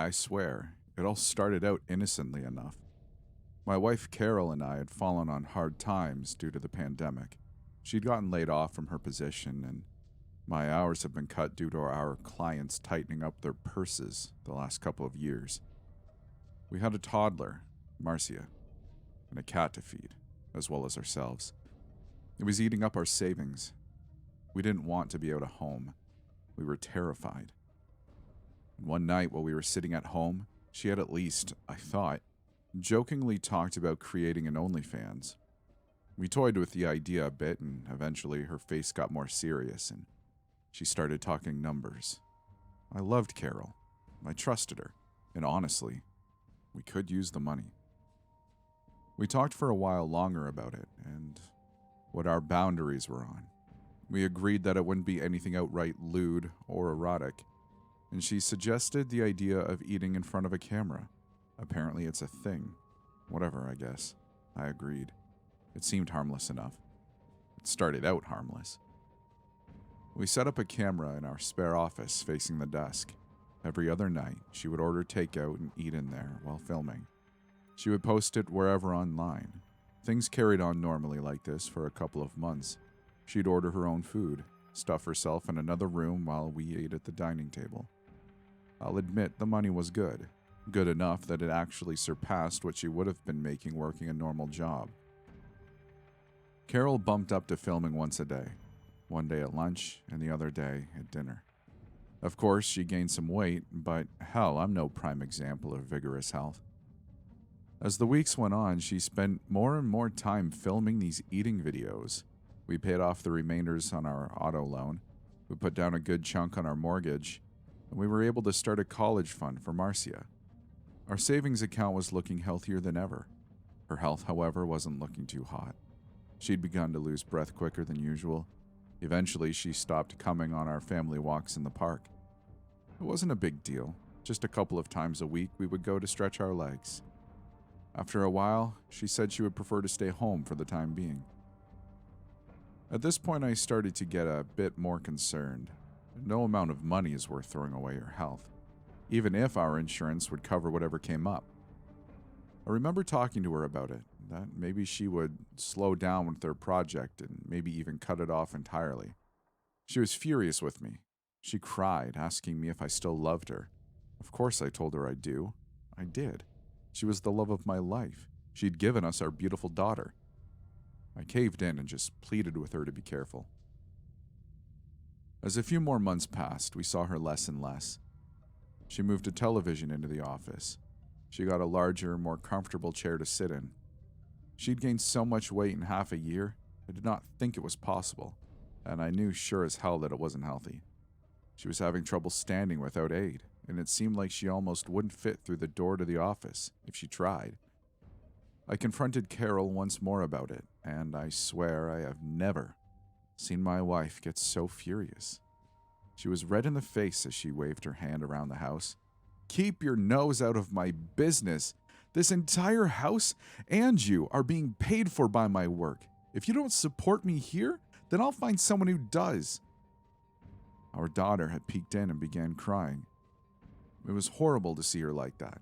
I swear, it all started out innocently enough. My wife Carol and I had fallen on hard times due to the pandemic. She'd gotten laid off from her position, and my hours have been cut due to our clients tightening up their purses the last couple of years. We had a toddler, Marcia, and a cat to feed, as well as ourselves. It was eating up our savings. We didn't want to be out of home. We were terrified. And one night while we were sitting at home, she had, at least, I thought, jokingly talked about creating an OnlyFans. We toyed with the idea a bit, and eventually her face got more serious and she started talking numbers. I loved Carol. I trusted her. And honestly, we could use the money. We talked for a while longer about it and what our boundaries were on. We agreed that it wouldn't be anything outright lewd or erotic, and she suggested the idea of eating in front of a camera. Apparently it's a thing. Whatever, I guess. I agreed. It seemed harmless enough. It started out harmless. We set up a camera in our spare office facing the desk. Every other night, she would order takeout and eat in there while filming. She would post it wherever online. Things carried on normally like this for a couple of months. She'd order her own food, stuff herself in another room while we ate at the dining table. I'll admit the money was good. Good enough that it actually surpassed what she would have been making working a normal job. Carol bumped up to filming once a day. One day at lunch, and the other day at dinner. Of course, she gained some weight, but hell, I'm no prime example of vigorous health. As the weeks went on, she spent more and more time filming these eating videos. We paid off the remainders on our auto loan, we put down a good chunk on our mortgage, and we were able to start a college fund for Marcia. Our savings account was looking healthier than ever. Her health, however, wasn't looking too hot. She'd begun to lose breath quicker than usual. Eventually, she stopped coming on our family walks in the park. It wasn't a big deal. Just a couple of times a week, we would go to stretch our legs. After a while, she said she would prefer to stay home for the time being. At this point, I started to get a bit more concerned. No amount of money is worth throwing away her health, even if our insurance would cover whatever came up. I remember talking to her about it, that maybe she would slow down with their project and maybe even cut it off entirely. She was furious with me. She cried, asking me if I still loved her. Of course I told her I do. I did. She was the love of my life. She'd given us our beautiful daughter. I caved in and just pleaded with her to be careful. As a few more months passed, we saw her less and less. She moved a television into the office. She got a larger, more comfortable chair to sit in. She'd gained so much weight in half a year, I did not think it was possible, and I knew sure as hell that it wasn't healthy. She was having trouble standing without aid, and it seemed like she almost wouldn't fit through the door to the office if she tried. I confronted Carol once more about it, and I swear I have never seen my wife get so furious. She was red in the face as she waved her hand around the house. "Keep your nose out of my business. This entire house and you are being paid for by my work. If you don't support me here, then I'll find someone who does." Our daughter had peeked in and began crying. It was horrible to see her like that.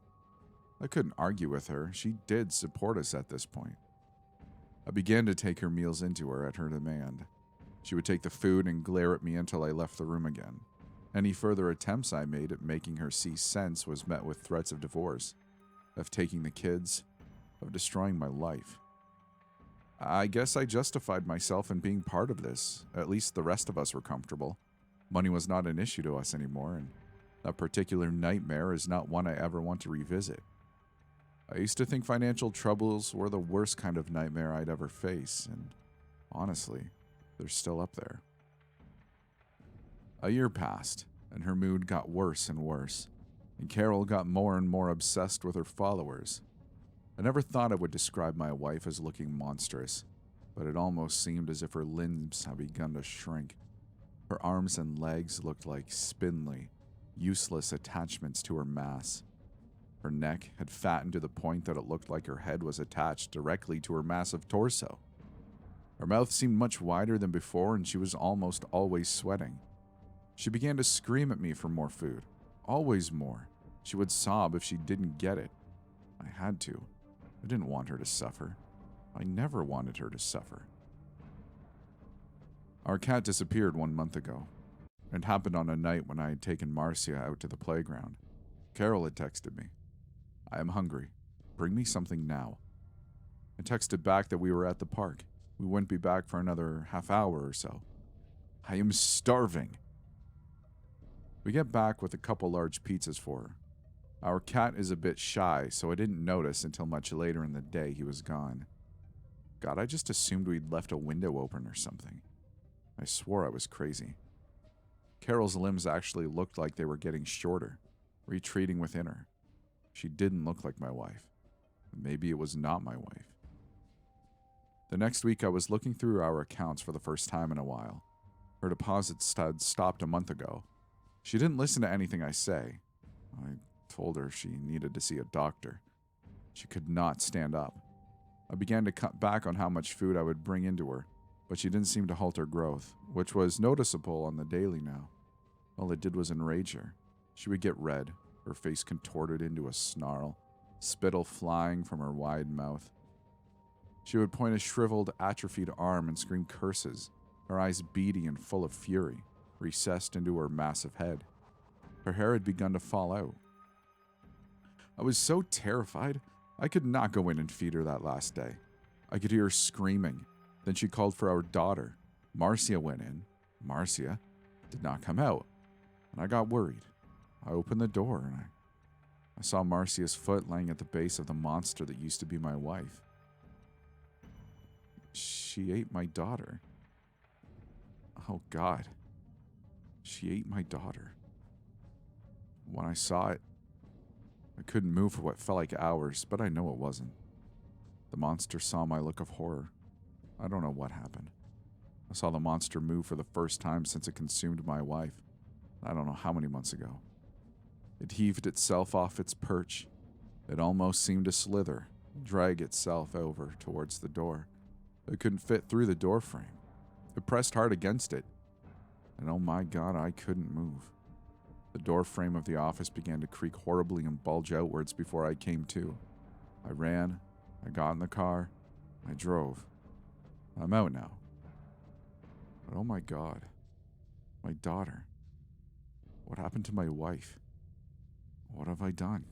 I couldn't argue with her. She did support us at this point. I began to take her meals into her at her demand. She would take the food and glare at me until I left the room again. Any further attempts I made at making her see sense was met with threats of divorce, of taking the kids, of destroying my life. I guess I justified myself in being part of this. At least the rest of us were comfortable. Money was not an issue to us anymore, and that particular nightmare is not one I ever want to revisit. I used to think financial troubles were the worst kind of nightmare I'd ever face, and honestly, they're still up there. A year passed, and her mood got worse and worse, and Carol got more and more obsessed with her followers. I never thought I would describe my wife as looking monstrous, but it almost seemed as if her limbs had begun to shrink. Her arms and legs looked like spindly, useless attachments to her mass. Her neck had fattened to the point that it looked like her head was attached directly to her massive torso. Her mouth seemed much wider than before, and she was almost always sweating. She began to scream at me for more food, always more. She would sob if she didn't get it. I had to. I didn't want her to suffer. I never wanted her to suffer. Our cat disappeared 1 month ago. It happened on a night when I had taken Marcia out to the playground. Carol had texted me, "I am hungry. Bring me something now." I texted back that we were at the park. We wouldn't be back for another half hour or so. "I am starving." We get back with a couple large pizzas for her. Our cat is a bit shy, so I didn't notice until much later in the day he was gone. God, I just assumed we'd left a window open or something. I swore I was crazy. Carol's limbs actually looked like they were getting shorter, retreating within her. She didn't look like my wife. Maybe it was not my wife. The next week, I was looking through our accounts for the first time in a while. Her deposits had stopped a month ago. She didn't listen to anything I say. I told her she needed to see a doctor. She could not stand up. I began to cut back on how much food I would bring into her, but she didn't seem to halt her growth, which was noticeable on the daily now. All it did was enrage her. She would get red, her face contorted into a snarl, spittle flying from her wide mouth. She would point a shriveled, atrophied arm and scream curses, her eyes beady and full of fury, recessed into her massive head. Her hair had begun to fall out. I was so terrified, I could not go in and feed her that last day. I could hear her screaming. Then she called for our daughter. Marcia went in. Marcia did not come out, and I got worried. I opened the door, and I saw Marcia's foot laying at the base of the monster that used to be my wife. She ate my daughter. Oh, God. She ate my daughter. When I saw it, I couldn't move for what felt like hours, but I know it wasn't. The monster saw my look of horror. I don't know what happened. I saw the monster move for the first time since it consumed my wife. I don't know how many months ago. It heaved itself off its perch. It almost seemed to slither, drag itself over towards the door. It couldn't fit through the door frame. It pressed hard against it. And oh my God, I couldn't move. The door frame of the office began to creak horribly and bulge outwards before I came to. I ran. I got in the car. I drove. I'm out now. But oh my God, my daughter. What happened to my wife? What have I done?